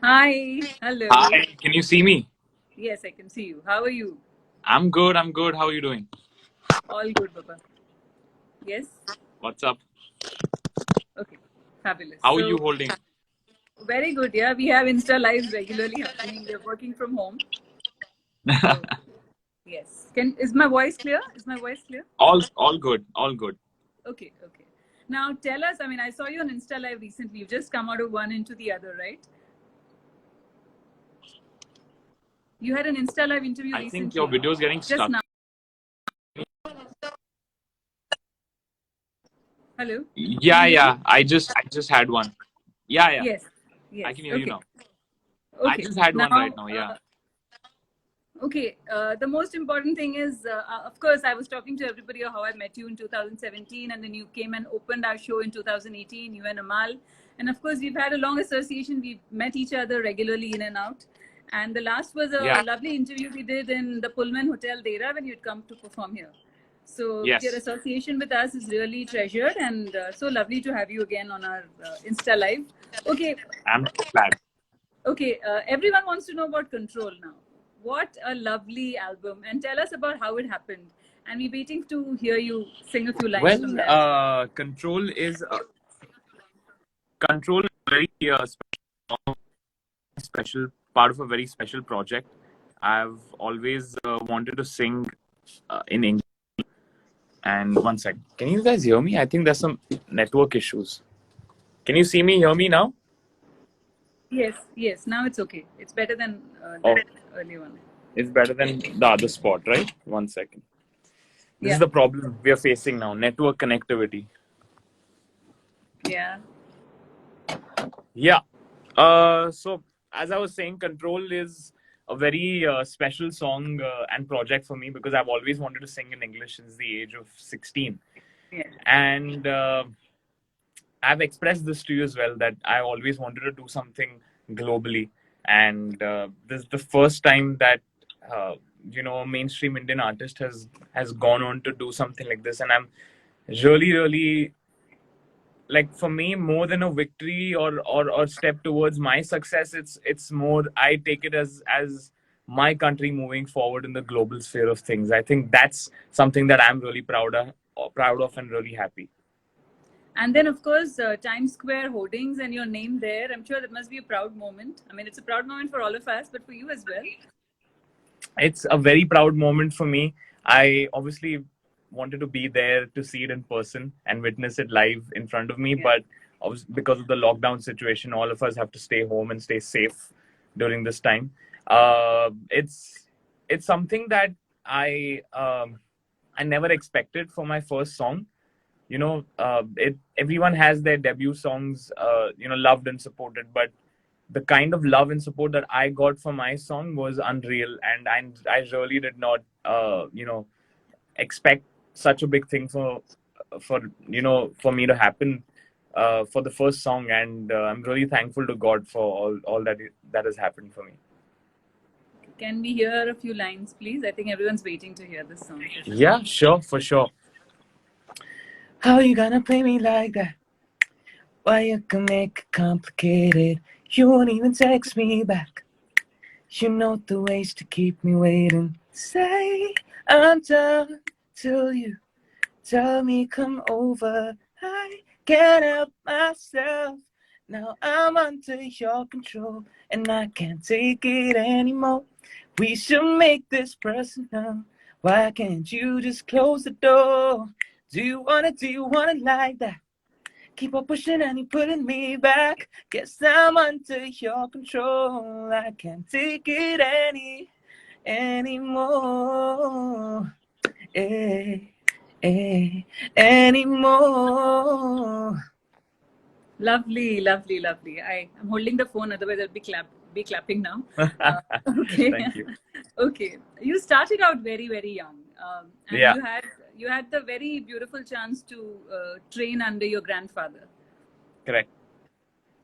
Hi, hello. Hi, can you see me? Yes, I can see you. How are you? I'm good, I'm good. How are you doing? All good, Baba. Yes? What's up? Okay, fabulous. How are you So, holding? very good. Yeah, we have Insta Lives regularly happening. We're working from home. So, yes. Is my voice clear? Is my voice clear? All good, all good. Okay, okay. Now, tell us. I mean, I saw you on Insta Live recently. You've just come out of one into the other, right? You had an Insta Live interview I think your recently. video is getting Just stuck. now. Hello? Can Yeah, you hear me? yeah. I just had one. Yeah, yeah. Yes, I yes. can hear you Okay, now. I okay. just had one right Now, now. Yeah. okay, the most important thing is, of course, I was talking to everybody of how I met you in 2017, and then you came and opened our show in 2018, you and Amal. And of course, we've had a long association. We've met each other regularly in and out. And the last was a Yeah. lovely interview we did in the Pullman Hotel Dera when you'd come to perform here. So your Yes. association with us is really treasured, and so lovely to have you again on our Insta Live. Okay, I'm glad. okay, everyone wants to know about Control now. What a lovely album. And tell us about how it happened. And we're waiting to hear you sing a few lines from Well, there. Control is a very special part of a very special project. I've always wanted to sing in English. And one sec. Can you guys hear me? I think there's some network issues. Can you see me, hear me now? Yes, yes. Now it's okay. It's better than Oh, that early one. it's better than the other spot, right? One second. This is Yeah, the problem we are facing now, network connectivity. yeah. Yeah. So as I was saying, Control is a very special song and project for me because I've always wanted to sing in English since the age of 16. Yeah. And I've expressed this to you as well that I always wanted to do something globally. And this is the first time that a mainstream Indian artist has gone on to do something like this, and I'm really like, for me, more than a victory or step towards my success, it's more, I take it as my country moving forward in the global sphere of things. I think that's something that I'm really proud of and really happy. And then, of course, Times Square hoardings and your name there. I'm sure that must be a proud moment. I mean, it's a proud moment for all of us, but for you as well. It's a very proud moment for me. I obviously wanted to be there to see it in person and witness it live in front of me, Yeah. but because of the lockdown situation, all of us have to stay home and stay safe during this time. It's something that I never expected for my first song. Everyone has their debut songs, loved and supported, but the kind of love and support that I got for my song was unreal, and I really did not, expect such a big thing for me to happen for the first song, and I'm really thankful to God for all that has happened for me. Can we hear a few lines, please? I think everyone's waiting to hear this song for sure. Yeah, sure, for sure. How you gonna play me like that? Why you can make it complicated? You won't even text me back. You know the ways to keep me waiting. Say I'm done till you tell me come over. I can't help myself. Now I'm under your control and I can't take it anymore. We should make this personal. Why can't you just close the door? Do you wanna like that? Keep on pushing and you're putting me back. Guess I'm under your control. I can't take it anymore. Anymore. Lovely, lovely, lovely. I'm holding the phone, otherwise I'll be clapping now. Okay, Thank you. okay. You started out very, very young, and Yeah, you had the very beautiful chance to train under your grandfather. correct.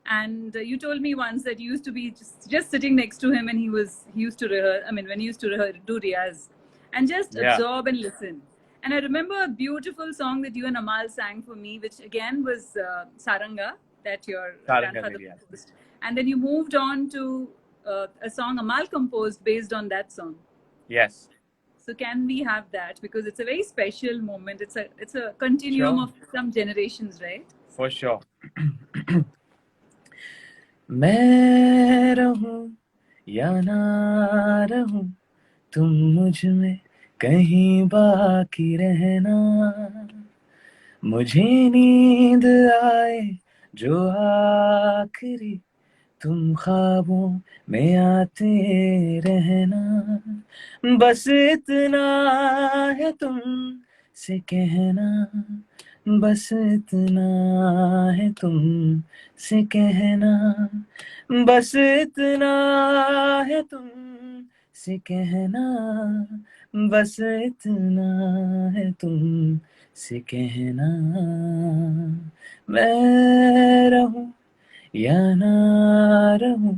And you told me once that you used to be just sitting next to him, and he used to rehearse. I mean, when he used to do riyaz, and just Yeah, absorb and listen. And I remember a beautiful song that you and Amal sang for me, which again was Saranga, that your grandfather Saranganir, yeah. composed. and then you moved on to a song Amal composed based on that song. Yes. So can we have that? Because it's a very special moment. It's a continuum Sure. of some generations, right? For sure. मैं रहूं या ना रहूं, तुम मुझ में कहीं बाकी रहना। मुझे नींद आए जो आखिरी, तुम ख्वाबों में आते रहना। बस इतना है तुम से कहना, बस इतना है तुम से कहना, बस इतना है तुम से कहना, बस इतना है तुम से कहना। मैं रहूं या ना रहूं,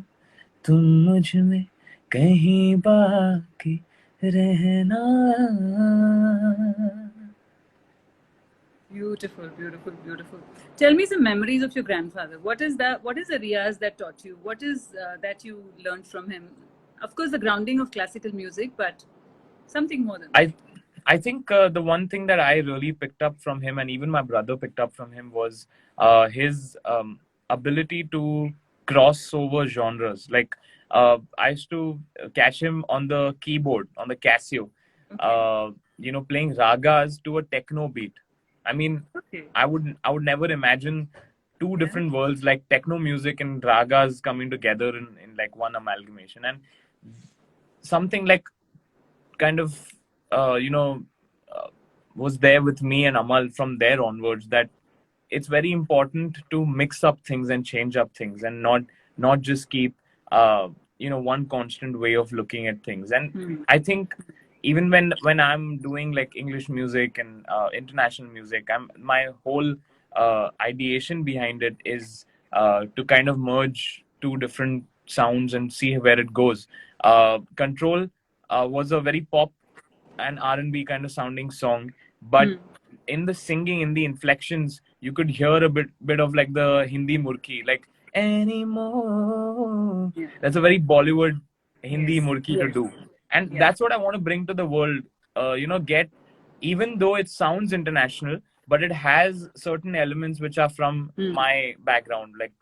तुम मुझ में कहीं बाकी रहना। Beautiful, beautiful, beautiful. Tell me some memories of your grandfather. What is that? What is the riyaz that taught you? What is that you learned from him? Of course, the grounding of classical music, but something more than that. I think the one thing that I really picked up from him, and even my brother picked up from him, was his ability to cross over genres. Like I used to catch him on the keyboard on the Casio, playing ragas to a techno beat. I mean, Okay. I would never imagine two different worlds like techno music and ragas coming together in like one amalgamation, and something like kind of was there with me and Amal from there onwards, that it's very important to mix up things and change up things, and not just keep one constant way of looking at things. And I think even when I'm doing like English music and international music, my whole ideation behind it is to kind of merge two different sounds and see where it goes. Control was a very pop and R&B kind of sounding song, but in the singing, in the inflections, you could hear a bit of like the Hindi murki, like anymore. Yeah. That's a very Bollywood Hindi Yes. murki to do, and Yeah. that's what I want to bring to the world. Get, even though it sounds international, but it has certain elements which are from my background, like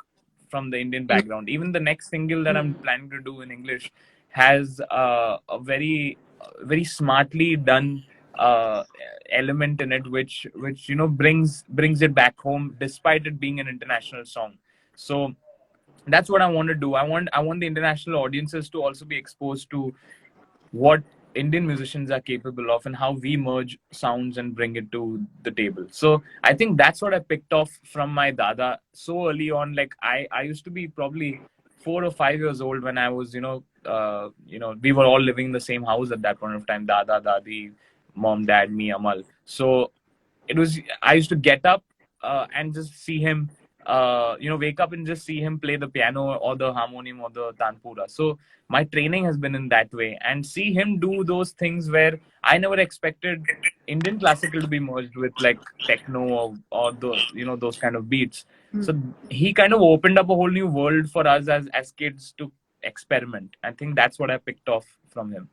from the Indian background. Even the next single that I'm planning to do in English has a very very smartly done element in it, which brings it back home despite it being an international song. So that's what I want to do. I want the international audiences to also be exposed to what Indian musicians are capable of and how we merge sounds and bring it to the table. So I think that's what I picked off from my dada so early on. Like I used to be probably 4 or 5 years old when I was, we were all living in the same house at that point of time. Dada, dadi, mom, dad, me, Amal. So I used to get up and just see him, wake up and just see him play the piano or the harmonium or the tanpura. So my training has been in that way, and see him do those things where I never expected Indian classical to be merged with like techno or those kind of beats. So he kind of opened up a whole new world for us as kids to experiment. I think that's what I picked off from him.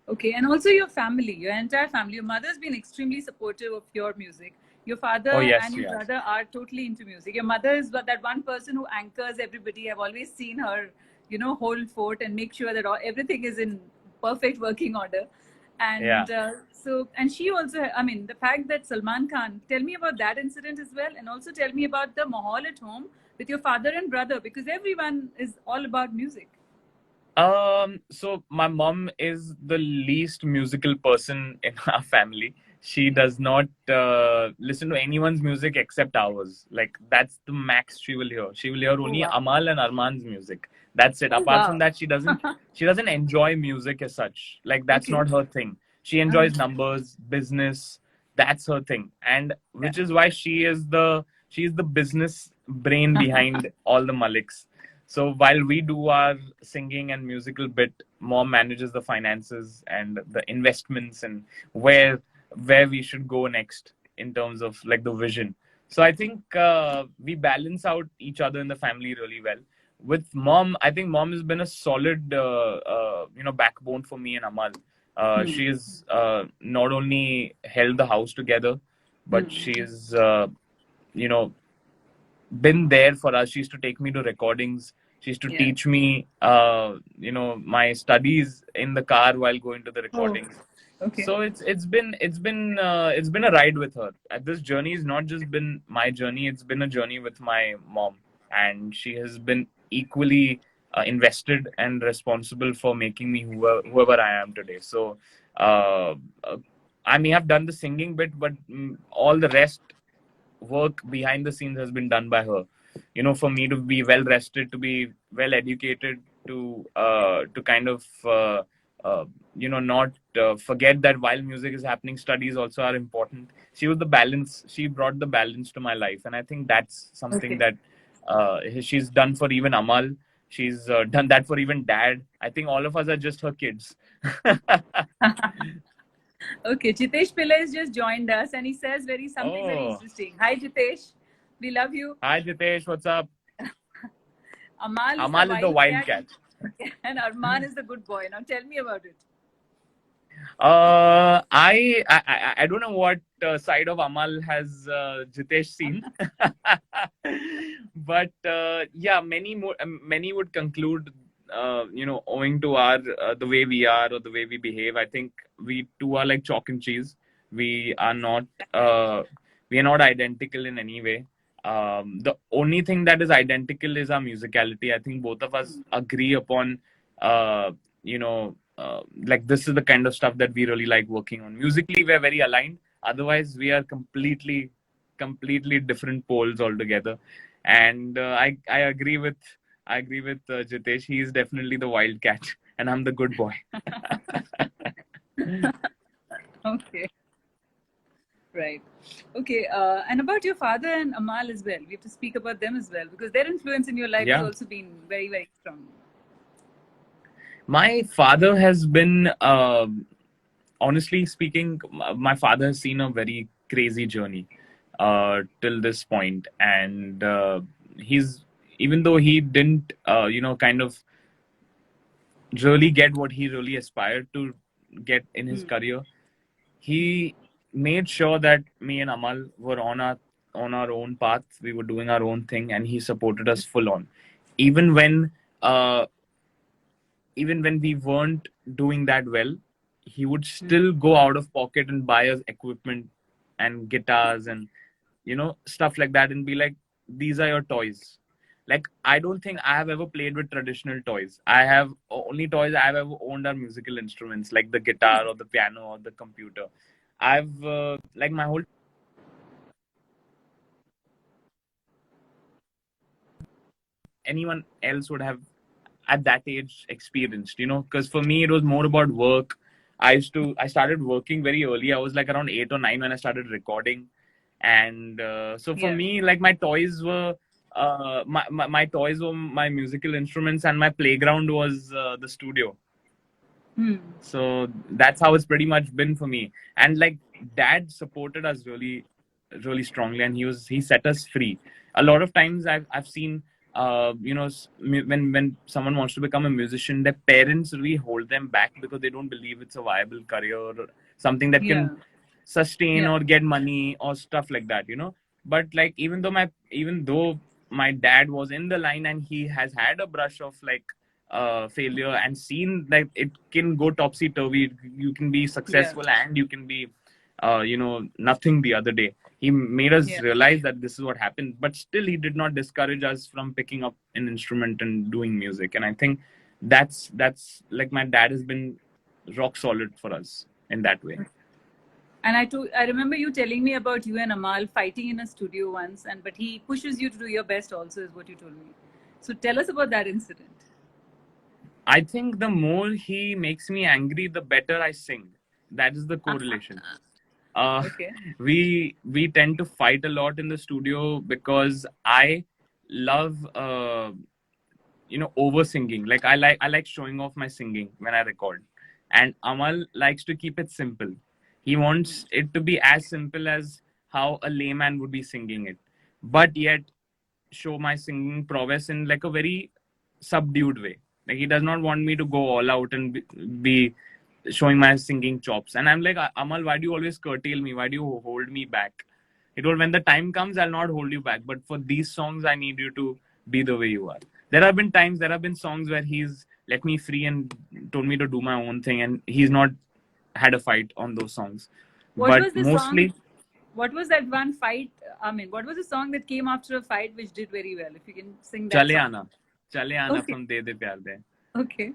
Okay, and also your family, your entire family. Your mother's been extremely supportive of your music. Your father and your brother are totally into music. Your mother is that one person who anchors everybody. I've always seen her, hold fort and make sure that everything is in perfect working order. And and she also, I mean, the fact that Salman Khan, tell me about that incident as well. And also tell me about the mahal at home with your father and brother, because everyone is all about music. So my mom is the least musical person in our family. She does not listen to anyone's music except ours. Like that's the max she will hear. She will hear only Amal and Arman's music. That's it. Apart from that, she doesn't enjoy music as such. Like that's not her thing. She enjoys numbers, business. That's her thing, and which is why she is the business brain behind all the Maliks. So while we do our singing and musical bit, mom manages the finances and the investments and where we should go next in terms of like the vision. So I think we balance out each other in the family really well. with mom, I think mom has been a solid, backbone for me and Amal. She's not only held the house together, but she's, you know, been there for us. She used to take me to recordings. She used to Yeah. teach me, my studies in the car while going to the recordings. Okay. So it's been a ride with her. This journey has not just been my journey; it's been a journey with my mom, and she has been equally invested and responsible for making me whoever I am today. So uh, uh, I may have done the singing bit, but all the rest work behind the scenes has been done by her. For me to be well rested, to be well educated, to kind of not forget that while music is happening, studies also are important. She was the balance. She brought the balance to my life, and I think that's something Okay. that she's done for even Amal. She's done that for even Dad. I think all of us are just her kids. Okay, Jitesh Pillai has just joined us and he says something very Oh, interesting. Hi, Jitesh. We love you. hi Jitesh, what's up? Amal is the Amal is the wild cat wildcat. and Arman is the good boy. Now tell me about it. I don't know what side of Amal has Jitesh seen, but yeah, many would conclude, owing to our the way we are or the way we behave. I think we two are like chalk and cheese. We are not uh, we are not identical in any way. The only thing that is identical is our musicality. I think both of us agree upon, like this is the kind of stuff that we really like working on. Musically, we're very aligned. Otherwise, we are completely different poles altogether. And I agree with Jitesh. He is definitely the wildcat, and I'm the good boy. Okay, right. Okay, and about your father and Amal as well. We have to speak about them as well because their influence in your life has Yeah. also been very, very strong. My father has been, honestly speaking, my father has seen a very crazy journey till this point, and he's even though he didn't, kind of really get what he really aspired to get in his career, he made sure that me and Amal were on our own path. We were doing our own thing, and he supported us full on, even when. Even when we weren't doing that well, he would still go out of pocket and buy us equipment and guitars and stuff like that and be like, these are your toys. Like, I don't think I have ever played with traditional toys. I have only toys I've ever owned are musical instruments like the guitar or the piano or the computer. I've like my whole anyone else would have at that age experienced, because for me it was more about work. I started working very early. I was like around 8 or 9 when I started recording. And so for Yeah. me, like my toys were my toys were my musical instruments, and my playground was the studio. So that's how it's pretty much been for me. And like Dad supported us really, really strongly, and he set us free. A lot of times I've seen, when someone wants to become a musician, their parents really hold them back because they don't believe it's a viable career or something that Yeah. can sustain Yeah. or get money or stuff like that. But like even though my dad was in the line and he has had a brush of like failure and seen that it can go topsy turvy. You can be Yeah. successful and you can be, nothing the other day. He made us Yeah. realize that this is what happened, but still he did not discourage us from picking up an instrument and doing music. And I think that's like my dad has been rock solid for us in that way. And I remember you telling me about you and Amal fighting in a studio once, but he pushes you to do your best also, is what you told me. So tell us about that incident. I think the more he makes me angry, the better I sing. That is the correlation. Uh, Okay. we tend to fight a lot in the studio because I love, over singing. Like I like showing off my singing when I record, and Amal likes to keep it simple. He wants it to be as simple as how a layman would be singing it, but yet show my singing prowess in like a very subdued way. Like he does not want me to go all out and be showing my singing chops. And I'm like, Amal, why do you always curtail me? Why do you hold me back? He told, when the time comes, I'll not hold you back. But for these songs, I need you to be the way you are. There have been songs where he's let me free and told me to do my own thing, and he's not had a fight on those songs. What but was the mostly, song? What was that one fight? I mean, what was the song that came after a fight which did very well? If you can sing that Chale song. Aana. Chale Aana Okay. from De De Pyar De. Okay.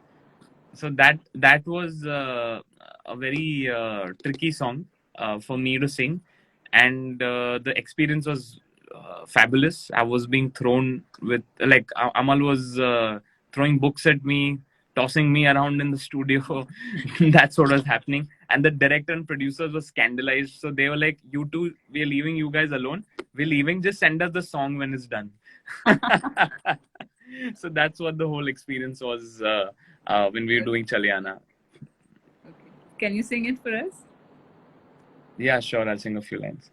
So that was a very tricky song for me to sing, and the experience was fabulous. I was being thrown with like Amal was throwing books at me, tossing me around in the studio. That's what was happening, and the director and producers were scandalized. So they were like, "You two, we are leaving you guys alone. We're leaving. Just send us the song when it's done." So that's what the whole experience was. When we were doing Chale Aana. Okay. Can you sing it for us? Yeah, sure, I'll sing a few lines.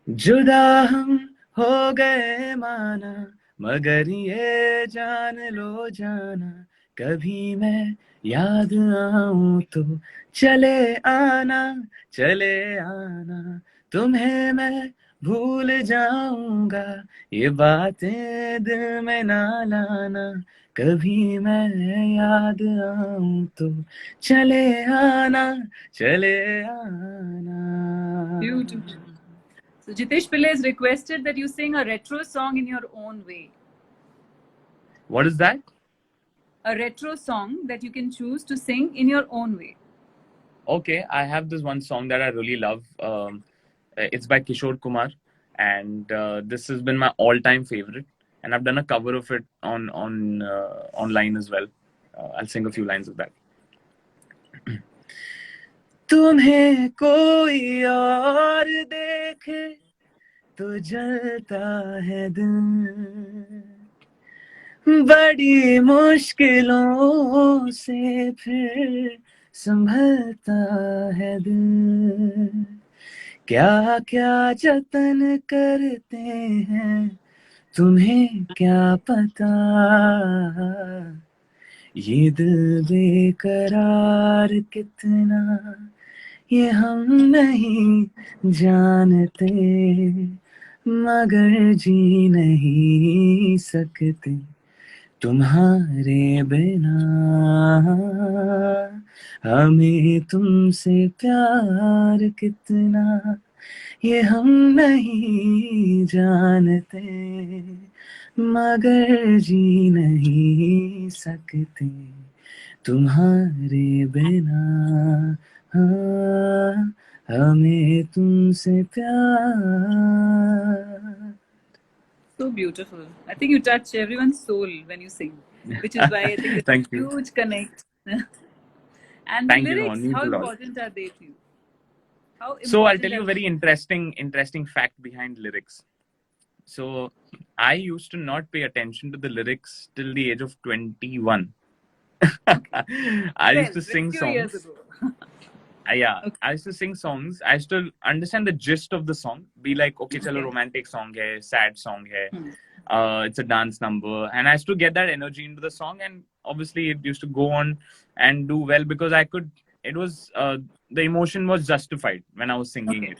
जुदा हम हो गए माना, मगर ये जान लो जाना, कभी मैं याद आऊं तो चले आना, चले आना, तुम्हें मैं भूल जाऊंगा, ये बातें दिल में ना लाना, कभी मैं याद आऊं तो चले आना, चले आना. Beautiful. So Jitesh Pillai has requested that you sing a retro song in your own way. What is that? A retro song that you can choose to sing in your own way. Okay, I have this one song that I really love. It's by Kishore Kumar, and this has been my all-time favorite. And I've done a cover of it on online as well. I'll sing a few lines of that. तुम्हें कोई और देखे तो जलता है दिल, बड़ी मुश्किलों से फिर संभलता है दिल, क्या क्या जतन करते हैं तुम्हें क्या पता, ये दिल बेकरार कितना ये हम नहीं जानते, मगर जी नहीं सकते तुम्हारे बिना, हमें तुमसे प्यार कितना ये हम नहीं जानते, मगर जी नहीं सकते तुम्हारे बिना, हाँ, हमें तुमसे प्यार. So beautiful. I think you touch everyone's soul when you sing, which is why I think it's Thank a you. huge connect. And Thank the you, lyrics, Ron. how Means a lot. important are they to you? How So I'll important tell you a are very interesting fact behind lyrics. So I used to not pay attention to the lyrics till the age of 21. I used to sing few years songs. ago. Yeah, Okay. I used to sing songs. I used to understand the gist of the song. Be like, okay, chalo, Okay. romantic song hai, sad song hai. Hmm. It's a dance number, and I used to get that energy into the song. And obviously, it used to go on and do well because I could. It was the emotion was justified when I was singing Okay. it.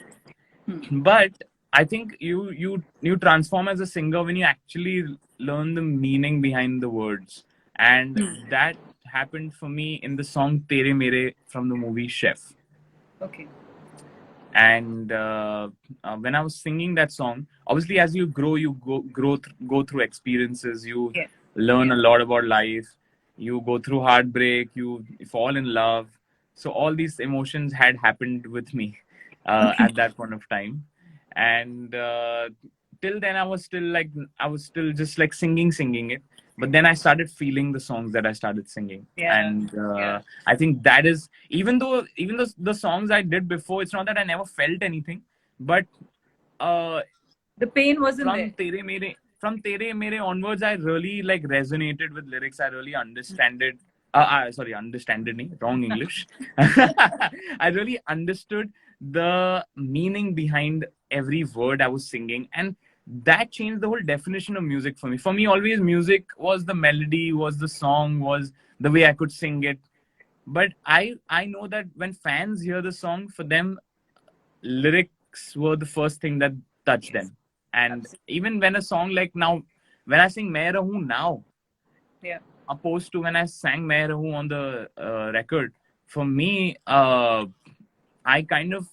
But I think you transform as a singer when you actually learn the meaning behind the words, and that happened for me in the song Tere Mere from the movie Chef. Okay. And when I was singing that song, obviously as you grow, you go through experiences, you Yeah. learn a lot about life, you go through heartbreak, you fall in love. So all these emotions had happened with me at that point of time, and till then I was still just like singing it. But then I started feeling the songs that I started singing. Yeah. And Yeah. I think that is, even though the songs I did before, it's not that I never felt anything, but The pain wasn't there. From Tere Mere onwards, I really like resonated with lyrics. I really understand it. Sorry, understanded me, wrong English. I really understood the meaning behind every word I was singing, and that changed the whole definition of music for me. For me, always music was the melody, was the song, was the way I could sing it. But I know that when fans hear the song, for them, lyrics were the first thing that touched Yes, them. And absolutely. even when a song like now, when I sing Main Rahu now, Yeah, opposed to when I sang Main Rahu on the record, for me, I kind of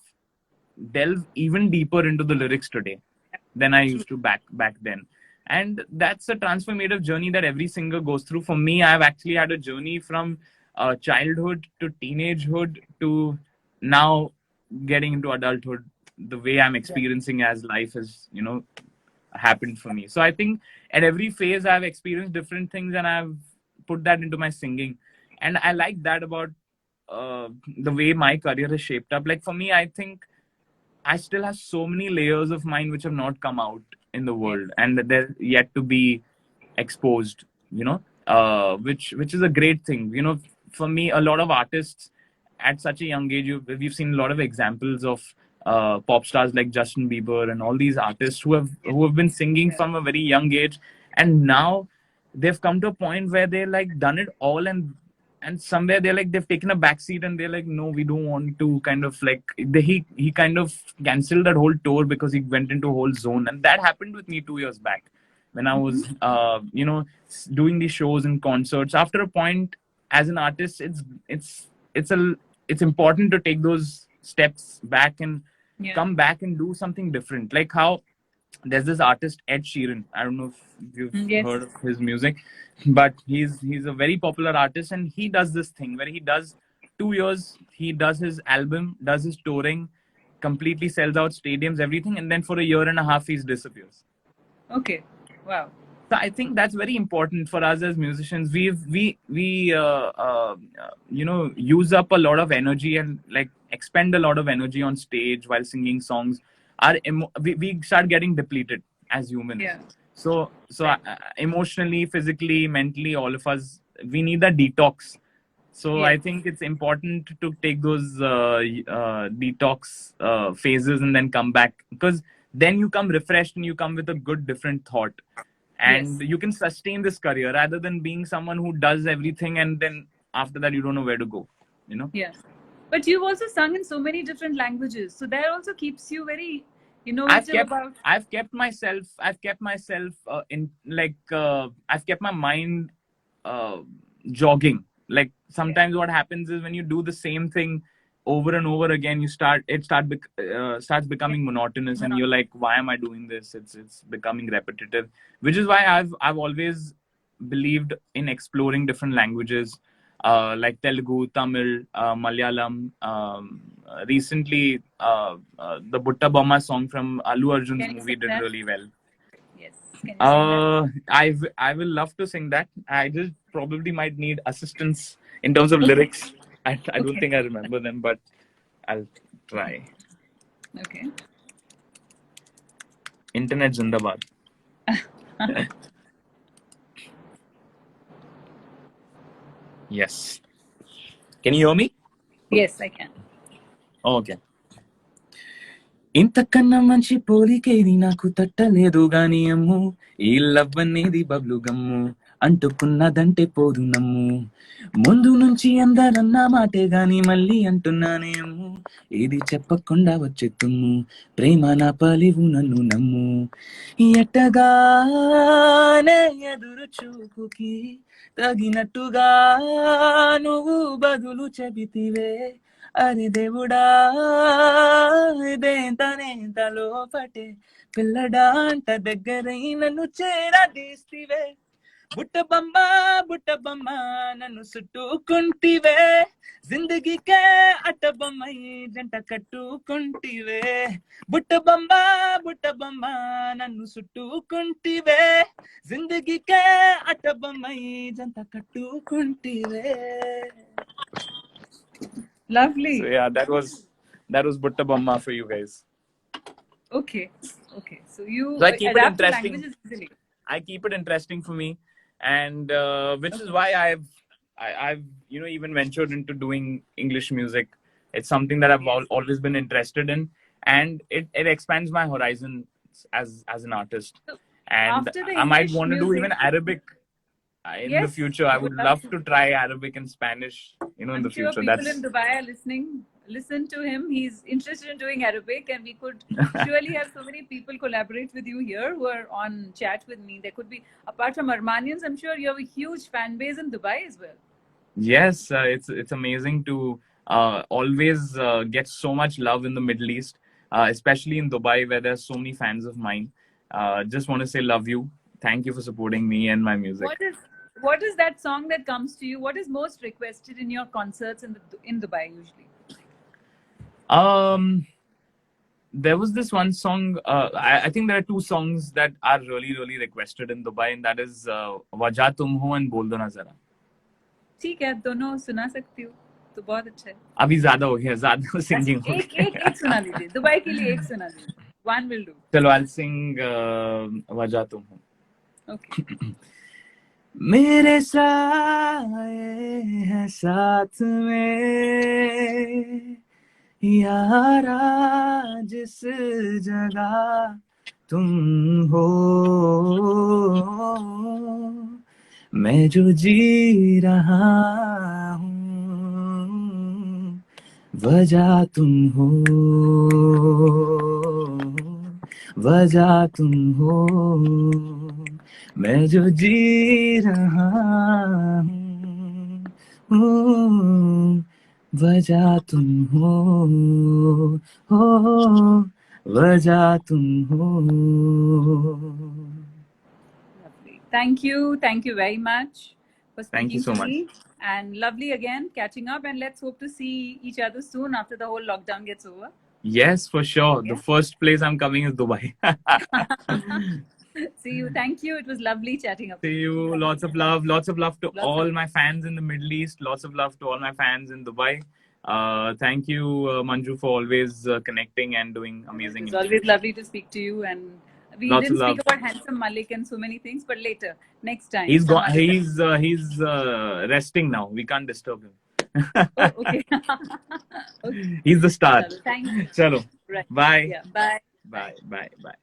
delve even deeper into the lyrics today than I true. used to back then. And that's a transformative journey that every singer goes through. For me, I've actually had a journey from childhood to teenagehood to now getting into adulthood. The way I'm Yeah. experiencing as life has, happened for me. So I think at every phase I've experienced different things and I've put that into my singing. And I like that about the way my career has shaped up. Like for me, I think I still have so many layers of mine which have not come out in the Yes. world and that they're yet to be exposed, which is a great thing. For me, a lot of artists at such a young age, we've seen a lot of examples of pop stars like Justin Bieber and all these artists Yes. who have been singing Yeah. from a very young age, and now they've come to a point where they like done it all, and somewhere they're like they've taken a back seat and they're like, no, we don't want to kind of like he kind of canceled that whole tour because he went into a whole zone. And that happened with me 2 years back when I Mm-hmm. was doing these shows and concerts. After a point, as an artist, it's it's a it's important to take those steps back and Yeah. come back and do something different. Like how there's this artist Ed Sheeran. I don't know if you've Yes. heard of his music, but he's a very popular artist, and he does this thing where he does 2 years, he does his album, does his touring, completely sells out stadiums, everything, and then for a year and a half he disappears. Okay. Wow. So I think that's very important for us as musicians. We use up a lot of energy and like expend a lot of energy on stage while singing songs. We start getting depleted as humans. Yeah. So Right. emotionally, physically, mentally, all of us, we need a detox. So I Yes. think it's important to take those detox phases and then come back, because then you come refreshed and you come with a good different thought, and Yes. you can sustain this career rather than being someone who does everything and then after that you don't know where to go. Yeah. But you've also sung in so many different languages, so that also keeps you very I've innovative kept about. I've kept my mind uh, jogging. Like Yeah. sometimes what happens is when you do the same thing over and over again, starts Yeah. becoming monotonous, and Mono- you're like, why am I doing this? It's becoming repetitive, which is why I've always believed in exploring different languages, like Telugu, Tamil, Malayalam. Recently, the Butta Bomma song from Allu Arjun's Can you sing movie did that? really well. Yes. Can you sing that? I will love to sing that. I just probably might need assistance in terms of lyrics. I don't Okay. think I remember them, but I'll try. Okay. Internet Zindabad. Yes. Can you hear me? Yes, I can. Okay. ఇంతకన్నా మంచి పోలికేది నాకు తట్టలేదు గాని అమ్ము, ఈ love అనేది బబ్లు గమ్ము, అంటుకున్నదంటే పోదు నమ్ము, ముందు నుంచి అందరన్నా మాటే గాని మళ్ళీ అంటున్నానే అమ్ము, ఇది చెప్పకుండా వచ్చే తుమ్ము, ప్రేమ నా పలివు నన్ను నమ్ము, ఎట్టగానే ఎదురు చూపుకి తగినట్టుగా నువ్వు బదులు చెబితివే, అరే దేవుడా ఇదేంతనేంత లోపటే పిల్లడా అంట దగ్గరై నన్ను చేరదీస్తివే, బుట్ట బొమ్మ నన్ను చుట్టుకుంటివే, జిందగీకే అట్టబొమ్మై జంట కట్టుకుంటివే, బుట్ట బొమ్మ నన్ను చుట్టుకుంటివే, జిందగీకే అట్టబొమ్మై జంట కట్టుకుంటివే. Lovely. So yeah, that was Butta Bomma for you guys. Okay. Okay. So you So I keep it adapt to interesting. languages easily. I keep it interesting for me, and which is why I've even ventured into doing English music. It's something that I've Yes. always been interested in, and it expands my horizon. as an artist, So and after the I might English want to do even music, Arabic in the yes, future. we I would would love love to. to try Arabic and Spanish, in I'm the sure future. people in That's Dubai are listening. Listen to him. He's interested in doing Arabic, and we could surely have so many people collaborate with you here who are on chat with me. There could be, apart from Armenians, I'm sure you have a huge fan base in Dubai as well. yes, it's amazing to always get so much love in the Middle East, especially in Dubai where there's so many fans of mine. Just want to say love you. Thank you for supporting me and my music. What is that song that comes to you? What is most requested in your concerts in Dubai usually? Um, there was this one song. I think there are two songs that are really requested in Dubai, and that is Wajah Tum Ho and Bol Do Na Zara. ठीक है, दोनों सुना सकती हूँ तो बहुत अच्छा है. अभी ज्यादा हो गया, ज्यादा सिंगिंग हो एक गया. एक सुना लीजिए, दुबई के लिए एक सुना लीजिए. One will do. चलो, I'll sing Wajah Tum Ho. Okay. मेरे साए हैं साथ में यारा, जिस जगह तुम हो, मैं जो जी रहा हूँ वजह तुम हो, वजह तुम हो, मैं जो जी रहा हूँ वजह तुम हो, वजह तुम हो. Lovely. Thank you very much for Thank you speaking so to much. me. And lovely again catching up. And let's hope to see each other soon after the whole lockdown gets over. Yes, for sure. Yeah. The first place I'm coming is Dubai. See you. Thank you. It was lovely chatting up. See you. Lots of love to Lots all of my fans in the Middle East. Lots of love to all my fans in Dubai. Thank you, Manju, for always connecting and doing amazing. It's always lovely to speak to you. And we Lots didn't of speak love. about Handsome Malik and so many things, but later, next time. He's some gone. other time. He's resting now. We can't disturb him. Oh, okay. Okay. He's the star. Chalo, thank you. Chalo. Right. Bye. Yeah. Bye. Bye. Bye. Bye.